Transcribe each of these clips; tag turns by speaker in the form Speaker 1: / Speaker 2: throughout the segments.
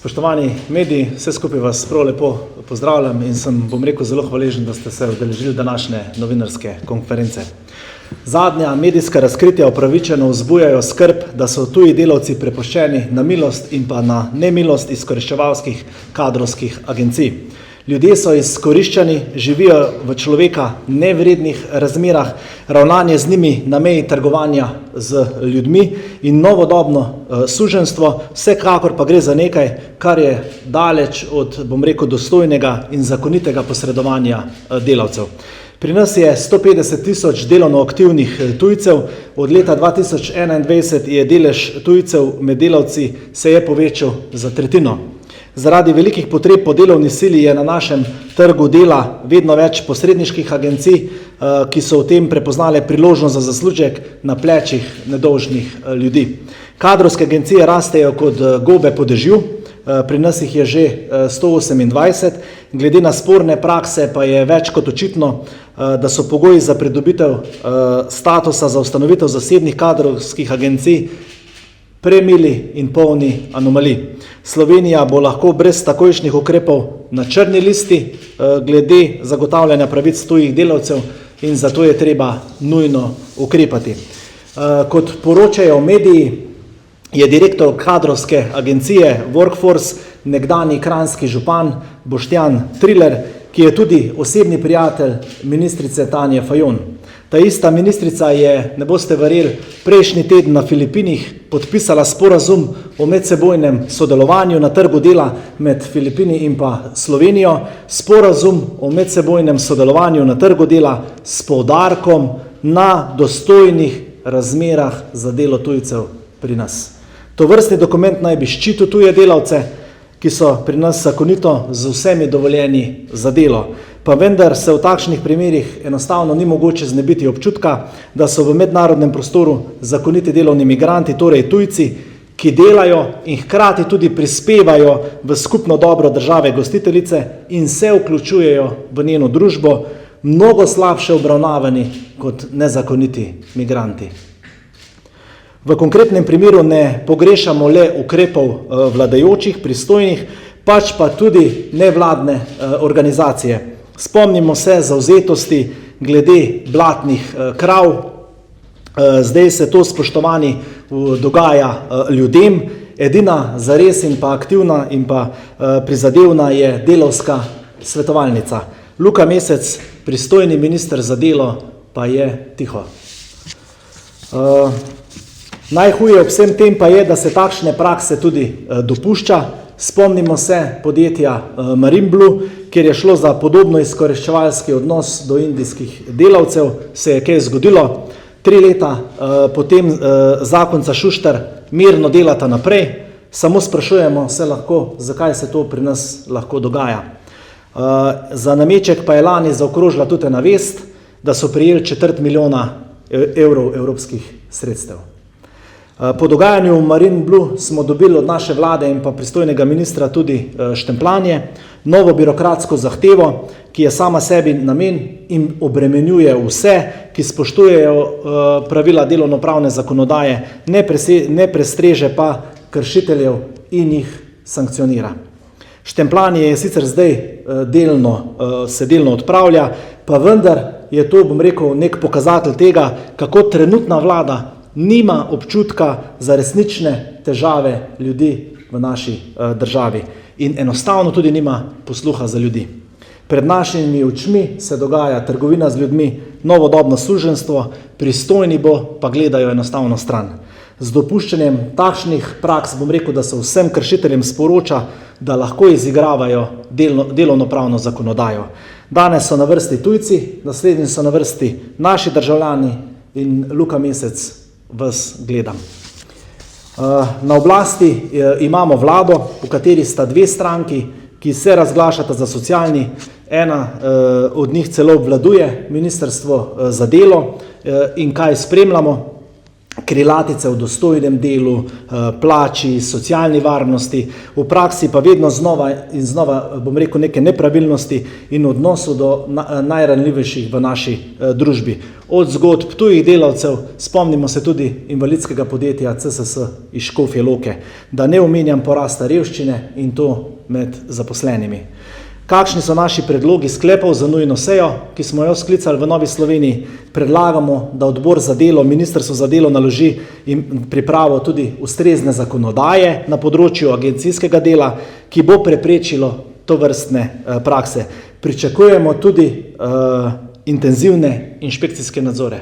Speaker 1: Spoštovani mediji, vse skupaj vas prav lepo pozdravljam in sem, zelo hvaležen, da ste se udeležili današnje novinarske konference. Zadnja medijska razkritja upravičeno vzbujajo skrb, da so tuji delavci prepuščeni na milost in pa na nemilost izkoriščevalskih kadrovskih agencij. Ljudje so izkoriščani, živijo v človeka nevrednih razmerah, ravnanje z njimi na meji trgovanja z ljudmi in novodobno suženjstvo, vsekakor pa gre za nekaj, kar je daleč od, dostojnega in zakonitega posredovanja delavcev. Pri nas je 150 tisoč delovno aktivnih tujcev, od leta 2021 je delež tujcev med delavci se je povečal za tretjino. Zaradi velikih potreb po delovni sili je na našem trgu dela vedno več posredniških agencij, ki so v tem prepoznale priložnost za zaslužek na plečih nedolžnih ljudi. Kadrovske agencije rastejo kot gobe po dežju, pri nas jih je že 128, glede na sporne prakse pa je več kot očitno, da so pogoji za pridobitev statusa za ustanovitev zasebnih kadrovskih agencij premili in polni anomalij. Slovenija bo lahko brez takojšnjih ukrepov na črni listi glede zagotavljanja pravic tujih delavcev in zato je treba nujno ukrepati. Kot poročajo mediji, je direktor kadrovske agencije Workforce nekdanji kranjski župan Boštjan Triler, ki je tudi osebni prijatelj ministrice Tanje Fajon. Ta ista ministrica je, ne boste verjeli, prejšnji teden na Filipinih podpisala sporazum o medsebojnem sodelovanju na trgu dela med Filipini in pa Slovenijo, sporazum o medsebojnem sodelovanju na trgu dela s poudarkom na dostojnih razmerah za delo tujcev pri nas. Tovrstni dokument naj bi ščitil tuje delavce, ki so pri nas zakonito z vsemi dovoljeni za delo. Pa vendar se v takšnih primerih enostavno ni mogoče znebiti občutka, da so v mednarodnem prostoru zakoniti delovni migranti, torej tujci, ki delajo in hkrati tudi prispevajo v skupno dobro države gostiteljice in se vključujejo v njeno družbo, mnogo slabše obravnavani kot nezakoniti migranti. V konkretnem primeru ne pogrešamo le ukrepov vladajočih, pristojnih, pač pa tudi nevladne organizacije. Spomnimo se zavzetosti glede blatnih krav. Zdaj se to, spoštovani, dogaja ljudem. Edina zares in pa aktivna in pa prizadevna je delavska svetovalnica. Luka Mesec, pristojni minister za delo, pa je tiho. Najhuje ob vsem tem pa je, da se takšne prakse tudi dopušča. Spomnimo se podjetja Marinblu, kjer je šlo za podobno izkoriščevalski odnos do indijskih delavcev, se je kaj zgodilo. 3 leta potem zakonca Šuštar mirno delata naprej, samo sprašujemo se lahko, zakaj se to pri nas lahko dogaja. Za nameček pa je lani zaokrožila tudi ena vest, da so prejeli 250 000 evrov evropskih sredstev. Po dogajanju v Marinblu smo dobili od naše vlade in pa pristojnega ministra tudi štempljanje, novo birokratsko zahtevo, ki je sama sebi namen in obremenjuje vse, ki spoštujejo pravila delovnopravne zakonodaje, ne prestreže pa kršiteljev in jih sankcionira. Štempljanje je sicer zdaj se delno odpravlja, pa vendar je to, nek pokazatelj tega, kako trenutna vlada nima občutka za resnične težave ljudi v naši državi in enostavno tudi nima posluha za ljudi. Pred našimi očmi se dogaja trgovina z ljudmi, novodobno suženjstvo, pristojni pa gledajo enostavno stran. Z dopuščanjem takšnih praks da se vsem kršiteljem sporoča, da lahko izigravajo delovnopravno zakonodajo. Danes so na vrsti tujci, naslednji so na vrsti naši državljani in Luka Mesec vas gledam. Na oblasti imamo vlado, v kateri sta 2 stranki, ki se razglašata za socialni, ena od njih celo obvladuje ministrstvo za delo in kaj spremljamo. krilatice o dostojnem delu, plači, socialni varnosti, v praksi pa vedno znova in znova, bom rekel, neke nepravilnosti in odnosu do najranljivejših v naši družbi. Od zgodb tujih delavcev, spomnimo se tudi invalidskega podjetja CSS iz Škofje Loke, da ne omenjam porasta revščine in to med zaposlenimi. Kakšni so naši predlogi sklepov za nujno sejo, ki smo jo sklicali v Novi Sloveniji? Predlagamo, da odbor za delo, ministrstvo za delo naloži in pripravo tudi ustrezne zakonodaje na področju agencijskega dela, ki bo preprečilo tovrstne prakse. Pričakujemo tudi intenzivne inšpekcijske nadzore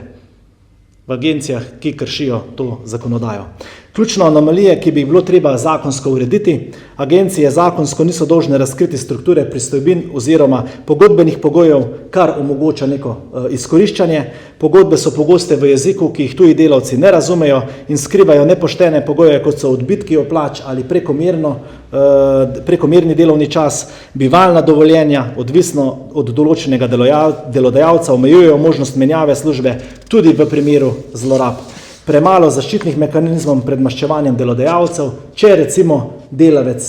Speaker 1: v agencijah, ki kršijo to zakonodajo. Ključne anomalije, ki bi jih bilo treba zakonsko urediti: agencije zakonsko niso dolžne razkriti strukture pristojbin oziroma pogodbenih pogojev, kar omogoča neko izkoriščanje. Pogodbe so pogoste v jeziku, ki jih tuji delavci ne razumejo, in skrivajo nepoštene pogoje, kot so odbitki od plač ali prekomerni delovni čas. Bivalna dovoljenja, odvisno od določenega delodajalca, omejujejo možnost menjave službe tudi v primeru zlorab. Premalo zaščitnih mehanizmov pred maščevanjem delodajalcev, če recimo delavec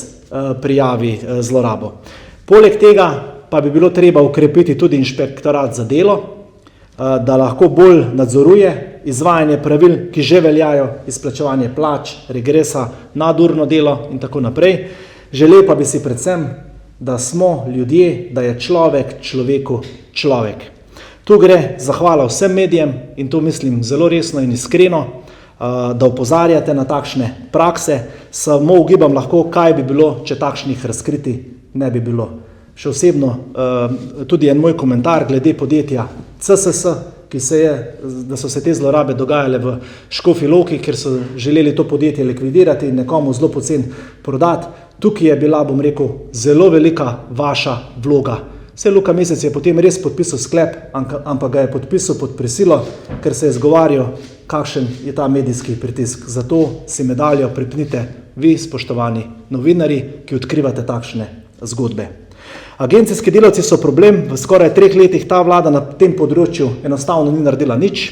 Speaker 1: prijavi zlorabo. Poleg tega pa bi bilo treba ukrepiti tudi inšpektorat za delo, da lahko bolj nadzoruje izvajanje pravil, ki že veljajo, izplačevanje plač, regresa, nadurno delo in tako naprej. Želel pa bi si predvsem, da smo ljudje, da je človek človeku človek. Tu gre zahvala vsem medijem in to mislim zelo resno in iskreno, da opozarjate na takšne prakse. Samo ugibam lahko, kaj bi bilo, če takšnih razkritij ne bi bilo. Še osebno tudi en moj komentar glede podjetja CSS, da so se te zlorabe dogajale v Škofji Loki, ker so želeli to podjetje likvidirati in nekomu zelo poceni prodati. Tukaj je bila, bom rekel, zelo velika vaša vloga. Saj Luka Mesec je potem res podpisal sklep, ampak ga je podpisal pod prisilo, ker se je izgovarjal, kakšen je ta medijski pritisk. Zato si medaljo pripnite vi, spoštovani novinarji, ki odkrivate takšne zgodbe. Agencijski delavci so problem. V skoraj 3 letih ta vlada na tem področju enostavno ni naredila nič.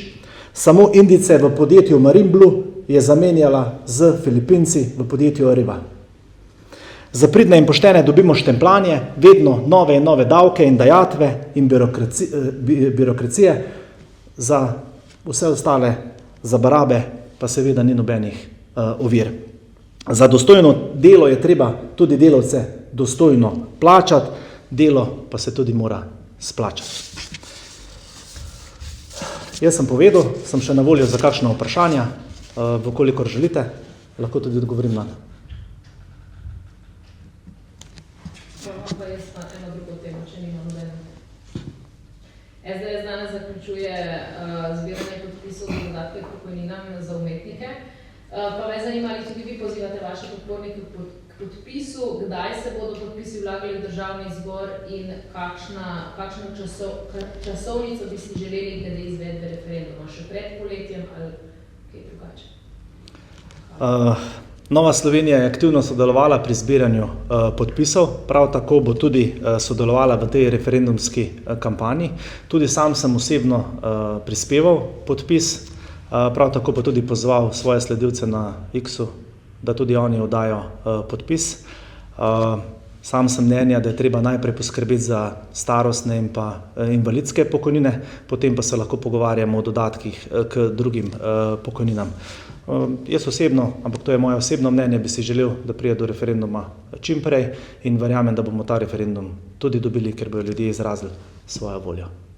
Speaker 1: Samo Indijce v podjetju Marinblu je zamenjala z Filipinci v podjetju Arriva. Za pridne in poštene dobimo štempljanje, vedno nove in nove davke in dajatve in birokracije, za vse ostale, za barabe pa seveda ni nobenih ovir. Za dostojno delo je treba tudi delavce dostojno plačati, delo pa se tudi mora splačati. Jaz sem povedal, sem še na voljo za kakšna vprašanja, vkolikor želite, lahko tudi odgovorim na to.
Speaker 2: Pa jaz na eno drugo temo, če nima nobeno. SDS danes zaključuje zbiranje podpisov za dodatke k pokojninam za umetnike. Pa me zanima, ali tudi vi pozivate vaše podpornike k podpisu, kdaj se bodo podpisi vlagali v državni zbor in kakšno časovnico bi si želeli glede izvedbe referenduma, še pred poletjem ali kaj drugače?
Speaker 1: Nova Slovenija je aktivno sodelovala pri zbiranju podpisov, prav tako bo tudi sodelovala v tej referendumski kampanji. Tudi sam sem osebno prispeval podpis, prav tako pa tudi pozval svoje sledilce na X-u, da tudi oni oddajo podpis. Sam sem mnenja, da je treba najprej poskrbeti za starostne in pa invalidske pokojnine, potem pa se lahko pogovarjamo o dodatkih k drugim pokojninam. Jaz osebno, ampak to je moje osebno mnenje, bi si želel, da pride do referenduma čim prej in verjamem, da bomo ta referendum tudi dobili, ker bodo ljudje izrazili svojo voljo.